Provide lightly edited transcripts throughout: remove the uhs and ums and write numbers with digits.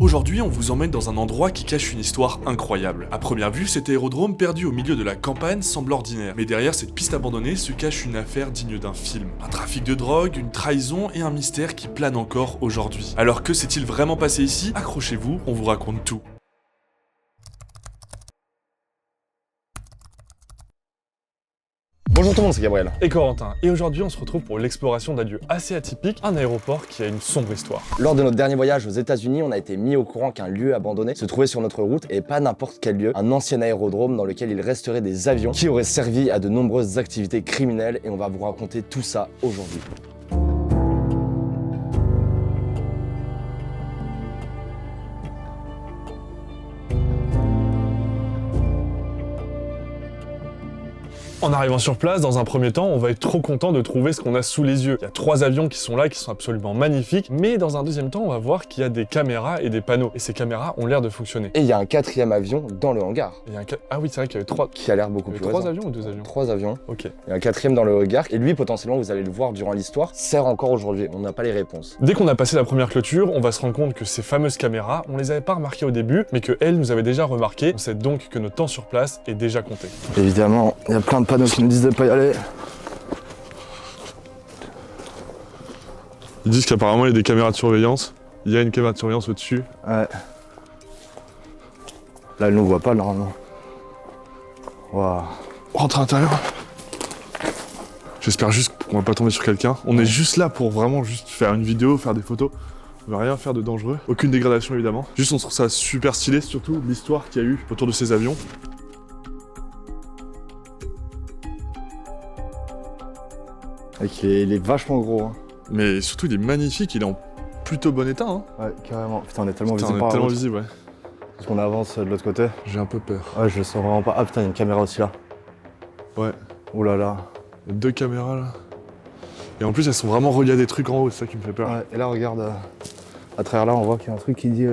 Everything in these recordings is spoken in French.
Aujourd'hui, on vous emmène dans un endroit qui cache une histoire incroyable. À première vue, cet aérodrome perdu au milieu de la campagne semble ordinaire, mais derrière cette piste abandonnée se cache une affaire digne d'un film. Un trafic de drogue, une trahison et un mystère qui plane encore aujourd'hui. Alors que s'est-il vraiment passé ici? Accrochez-vous, on vous raconte tout. Bonjour tout le monde, c'est Gabriel. Et Corentin, et aujourd'hui on se retrouve pour l'exploration d'un lieu assez atypique, un aéroport qui a une sombre histoire. Lors de notre dernier voyage aux États-Unis, on a été mis au courant qu'un lieu abandonné se trouvait sur notre route, et pas n'importe quel lieu, un ancien aérodrome dans lequel il resterait des avions qui auraient servi à de nombreuses activités criminelles, et on va vous raconter tout ça aujourd'hui. En arrivant sur place, dans un premier temps, on va être trop content de trouver ce qu'on a sous les yeux. Il y a 3 avions qui sont là, qui sont absolument magnifiques, mais dans un deuxième temps, on va voir qu'il y a des caméras et des panneaux. Et ces caméras ont l'air de fonctionner. Et il y a un 4e avion dans le hangar. Ah oui, c'est vrai qu'il y avait 3... Qui a l'air beaucoup plus 3 avions ou 2 avions? 3 avions. Ok. Il y a un 4e dans le hangar, et lui, potentiellement, vous allez le voir durant l'histoire, sert encore aujourd'hui. On n'a pas les réponses. Dès qu'on a passé la première clôture, on va se rendre compte que ces fameuses caméras, on les avait pas remarquées au début, mais qu'elles nous avaient déjà remarquées. On sait donc que notre temps sur place est déjà compté. Évidemment, il y a plein de panneaux qui nous disent de pas y aller. Ils disent qu'apparemment il y a des caméras de surveillance. Il y a une caméra de surveillance au-dessus. Ouais. Là, elle nous voit pas normalement. Waouh. Rentre à l'intérieur. J'espère juste qu'on va pas tomber sur quelqu'un. On est juste là pour vraiment juste faire une vidéo, faire des photos. On va rien faire de dangereux. Aucune dégradation évidemment. Juste on trouve ça super stylé, surtout l'histoire qu'il y a eu autour de ces avions. Il est vachement gros. Hein. Mais surtout il est magnifique, il est en plutôt bon état. Hein. Ouais, carrément. Putain, on est tellement Putain, visible. on est tellement visible, ouais. Parce qu'on avance de l'autre côté. J'ai un peu peur. Ouais, je le sens vraiment pas. Ah putain, il y a une caméra aussi là. Ouais. Ouh là là. Il y a 2 caméras là. Et en plus elles sont vraiment reliées à des trucs en haut, c'est ça qui me fait peur. Ouais, et là regarde, à travers là on voit qu'il y a un truc qui dit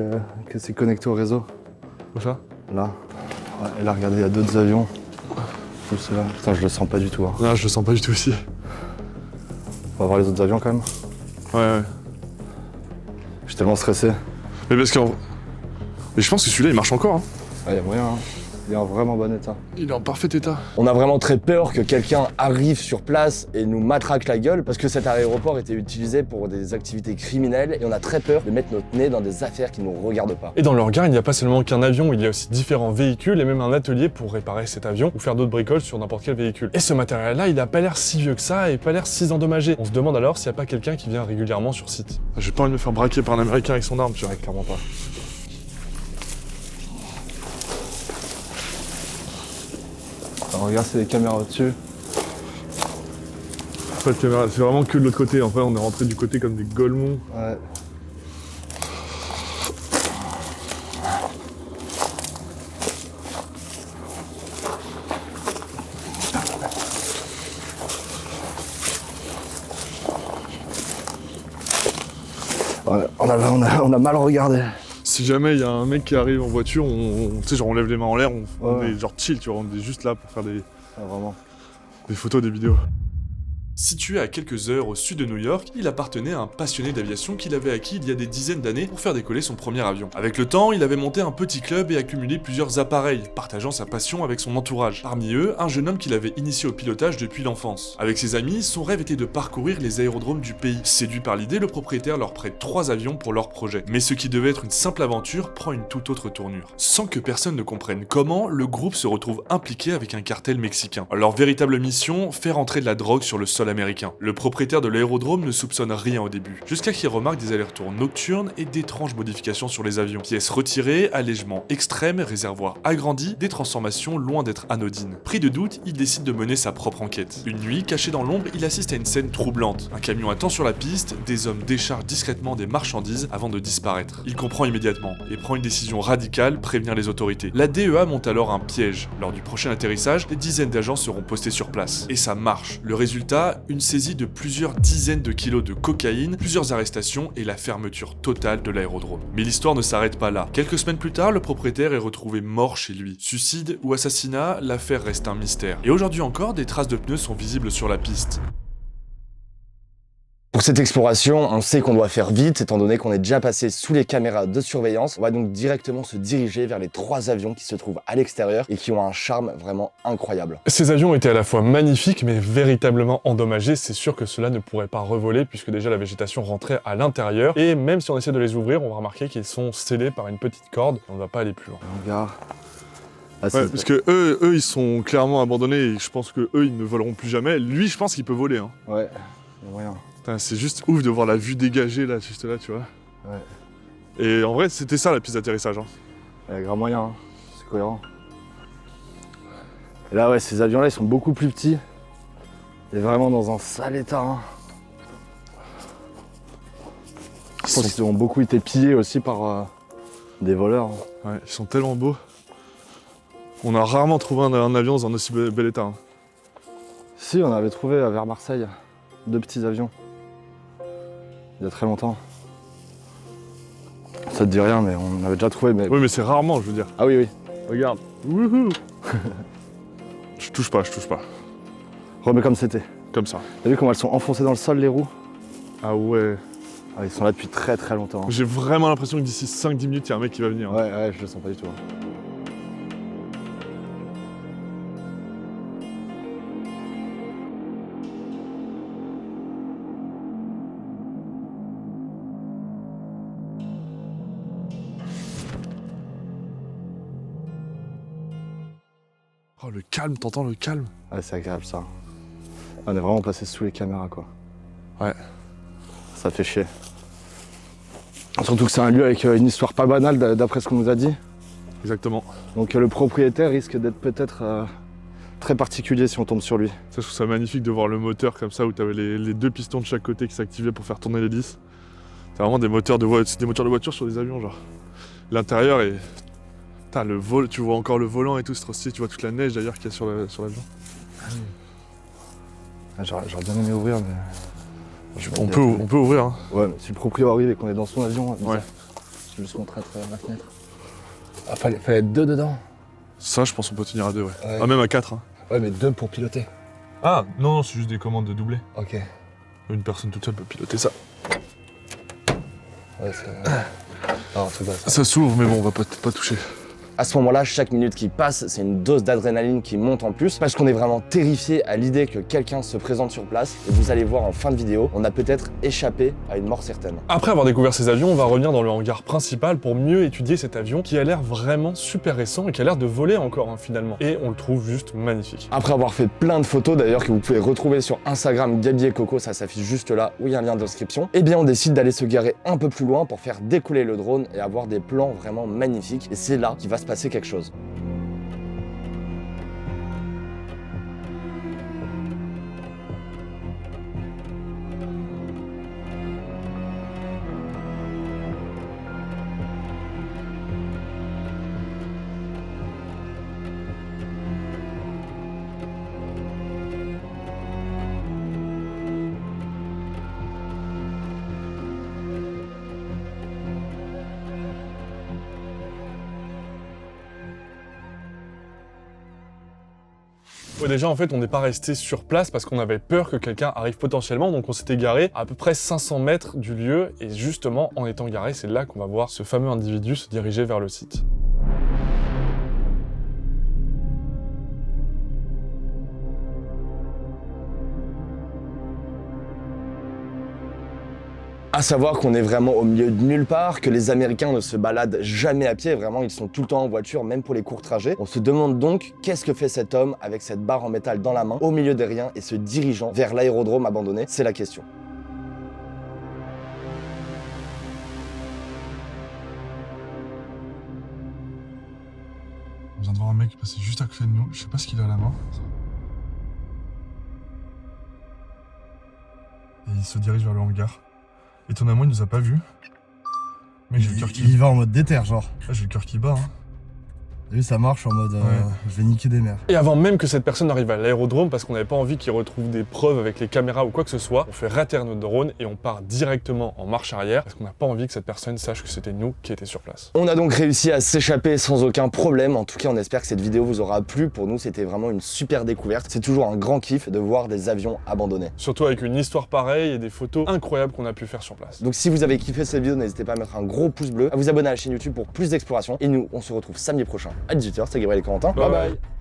que c'est connecté au réseau. Où ça? Là. Ouais, et là regardez, il y a d'autres avions. Juste là. Putain, je le sens pas du tout. Hein. Non, je le sens pas du tout aussi. On va voir les autres avions quand même. Ouais. Je suis tellement stressé. Mais parce qu'en... Mais je pense que celui-là il marche encore. Hein. Ouais, il y a moyen. Hein. Il est en vraiment bon état. Il est en parfait état. On a vraiment très peur que quelqu'un arrive sur place et nous matraque la gueule parce que cet aéroport était utilisé pour des activités criminelles et on a très peur de mettre notre nez dans des affaires qui ne nous regardent pas. Et dans le hangar, il n'y a pas seulement qu'un avion, il y a aussi différents véhicules et même un atelier pour réparer cet avion ou faire d'autres bricoles sur n'importe quel véhicule. Et ce matériel-là, il a pas l'air si vieux que ça et pas l'air si endommagé. On se demande alors s'il n'y a pas quelqu'un qui vient régulièrement sur site. J'ai pas envie de me faire braquer par un Américain avec son arme, tu vois, clairement pas. Regarde, c'est des caméras au-dessus. Pas de caméra, c'est vraiment que de l'autre côté. En fait, on est rentré du côté comme des golemons. Ouais. On a mal regardé. Si jamais il y a un mec qui arrive en voiture, tu sais, genre on lève les mains en l'air, on est genre chill, tu vois, on est juste là pour faire Vraiment. des photos, des vidéos. Situé à quelques heures au sud de New York, il appartenait à un passionné d'aviation qu'il avait acquis il y a des dizaines d'années pour faire décoller son premier avion. Avec le temps, il avait monté un petit club et accumulé plusieurs appareils, partageant sa passion avec son entourage. Parmi eux, un jeune homme qu'il avait initié au pilotage depuis l'enfance. Avec ses amis, son rêve était de parcourir les aérodromes du pays. Séduit par l'idée, le propriétaire leur prête 3 avions pour leur projet. Mais ce qui devait être une simple aventure prend une toute autre tournure. Sans que personne ne comprenne comment, le groupe se retrouve impliqué avec un cartel mexicain. Leur véritable mission, faire entrer de la drogue sur le sol américain. Le propriétaire de l'aérodrome ne soupçonne rien au début, jusqu'à qu'il remarque des allers-retours nocturnes et d'étranges modifications sur les avions. Pièces retirées, allègements extrêmes, réservoirs agrandis, des transformations loin d'être anodines. Pris de doute, il décide de mener sa propre enquête. Une nuit, caché dans l'ombre, il assiste à une scène troublante. Un camion attend sur la piste, des hommes déchargent discrètement des marchandises avant de disparaître. Il comprend immédiatement et prend une décision radicale, prévenir les autorités. La DEA monte alors un piège. Lors du prochain atterrissage, des dizaines d'agents seront postés sur place. Et ça marche. Le résultat, une saisie de plusieurs dizaines de kilos de cocaïne, plusieurs arrestations et la fermeture totale de l'aérodrome. Mais l'histoire ne s'arrête pas là. Quelques semaines plus tard, le propriétaire est retrouvé mort chez lui. Suicide ou assassinat, l'affaire reste un mystère. Et aujourd'hui encore, des traces de pneus sont visibles sur la piste. Pour cette exploration, on sait qu'on doit faire vite, étant donné qu'on est déjà passé sous les caméras de surveillance. On va donc directement se diriger vers les 3 avions qui se trouvent à l'extérieur et qui ont un charme vraiment incroyable. Ces avions étaient à la fois magnifiques mais véritablement endommagés. C'est sûr que cela ne pourrait pas revoler puisque déjà la végétation rentrait à l'intérieur. Et même si on essaie de les ouvrir, on va remarquer qu'ils sont scellés par une petite corde. On ne va pas aller plus loin. Regarde. Ah, Ouais, parce que eux, ils sont clairement abandonnés et je pense que eux, ils ne voleront plus jamais. Lui, je pense qu'il peut voler. Hein. Ouais, y a moyen. Putain, c'est juste ouf de voir la vue dégagée là, juste là, tu vois. Ouais. Et en vrai, c'était ça la piste d'atterrissage. Hein. Il y a grand moyen, hein. C'est cohérent. Et là, ouais, ces avions-là, ils sont beaucoup plus petits. Et vraiment dans un sale état. Hein. Je pense qu'ils ont beaucoup été pillés aussi par des voleurs. Hein. Ouais, ils sont tellement beaux. On a rarement trouvé un avion dans un aussi bel état. Hein. Si, on avait trouvé vers Marseille 2 petits avions. Il y a très longtemps. Ça te dit rien, mais on avait déjà trouvé. Mais... Oui, mais c'est rarement, je veux dire. Ah oui, oui. Regarde. Wouhou. Je touche pas, je touche pas. Remets comme c'était. Comme ça. T'as vu comment elles sont enfoncées dans le sol, les roues? Ah ouais. Ah, ils sont là depuis très très longtemps. Hein. J'ai vraiment l'impression que d'ici 5-10 minutes, il y a un mec qui va venir. Hein. Ouais, ouais, je le sens pas du tout. Hein. Oh, le calme, t'entends le calme? Ouais, c'est agréable ça. On est vraiment passé sous les caméras, quoi. Ouais. Ça fait chier. Surtout que c'est un lieu avec une histoire pas banale d'après ce qu'on nous a dit. Exactement. Donc le propriétaire risque d'être peut-être très particulier si on tombe sur lui. Ça, je trouve ça magnifique de voir le moteur comme ça où t'avais les 2 pistons de chaque côté qui s'activaient pour faire tourner l'hélice. C'est vraiment des moteurs de voiture sur des avions, genre. L'intérieur est... Putain, le vol, tu vois encore le volant et tout, c'est trop stylé. Tu vois toute la neige d'ailleurs qu'il y a sur l'avion. J'aurais bien aimé ouvrir, mais... On peut ouvrir, hein. Ouais, mais si le proprio arrive et qu'on est dans son avion, Ouais. Je vais juste montrer à travers la fenêtre. Ah, fallait être 2 dedans. Ça, je pense qu'on peut tenir à 2, ouais. Ouais. Ah, même à 4. Hein. Ouais, mais 2 pour piloter. Ah, non, c'est juste des commandes doublées. Ok. Une personne toute seule peut piloter ça. Ouais, c'est... Non, c'est pas ça. Ça s'ouvre, mais bon, on va pas toucher. À ce moment-là, chaque minute qui passe, c'est une dose d'adrénaline qui monte en plus parce qu'on est vraiment terrifié à l'idée que quelqu'un se présente sur place. Et vous allez voir en fin de vidéo, on a peut-être échappé à une mort certaine. Après avoir découvert ces avions, on va revenir dans le hangar principal pour mieux étudier cet avion qui a l'air vraiment super récent et qui a l'air de voler encore hein, finalement. Et on le trouve juste magnifique. Après avoir fait plein de photos d'ailleurs que vous pouvez retrouver sur Instagram Gabi et Coco, ça s'affiche juste là où il y a un lien de description, eh bien on décide d'aller se garer un peu plus loin pour faire décoller le drone et avoir des plans vraiment magnifiques. Et c'est là qu'il va se passer quelque chose. Ouais, déjà en fait on n'est pas resté sur place parce qu'on avait peur que quelqu'un arrive potentiellement, donc on s'était garé à peu près 500 mètres du lieu et justement en étant garé c'est là qu'on va voir ce fameux individu se diriger vers le site. À savoir qu'on est vraiment au milieu de nulle part, que les Américains ne se baladent jamais à pied, vraiment ils sont tout le temps en voiture, même pour les courts trajets. On se demande donc qu'est-ce que fait cet homme avec cette barre en métal dans la main, au milieu de rien et se dirigeant vers l'aérodrome abandonné, c'est la question. On vient de voir un mec passer juste à côté de nous, je sais pas ce qu'il a à la main. Et il se dirige vers le hangar. Étonnamment, il nous a pas vus. Mais j'ai le cœur qui... Il va en mode déter, genre. Ah, j'ai le cœur qui bat. Hein. T'as vu, ça marche en mode je vais niquer des mères. Et avant même que cette personne arrive à l'aérodrome, parce qu'on n'avait pas envie qu'il retrouve des preuves avec les caméras ou quoi que ce soit, on fait rater notre drone et on part directement en marche arrière parce qu'on n'a pas envie que cette personne sache que c'était nous qui étions sur place. On a donc réussi à s'échapper sans aucun problème. En tout cas, on espère que cette vidéo vous aura plu. Pour nous, c'était vraiment une super découverte. C'est toujours un grand kiff de voir des avions abandonnés. Surtout avec une histoire pareille et des photos incroyables qu'on a pu faire sur place. Donc si vous avez kiffé cette vidéo, n'hésitez pas à mettre un gros pouce bleu, à vous abonner à la chaîne YouTube pour plus d'exploration. Et nous, on se retrouve samedi prochain à 18h. C'était Gabriel et Corentin. Bye bye.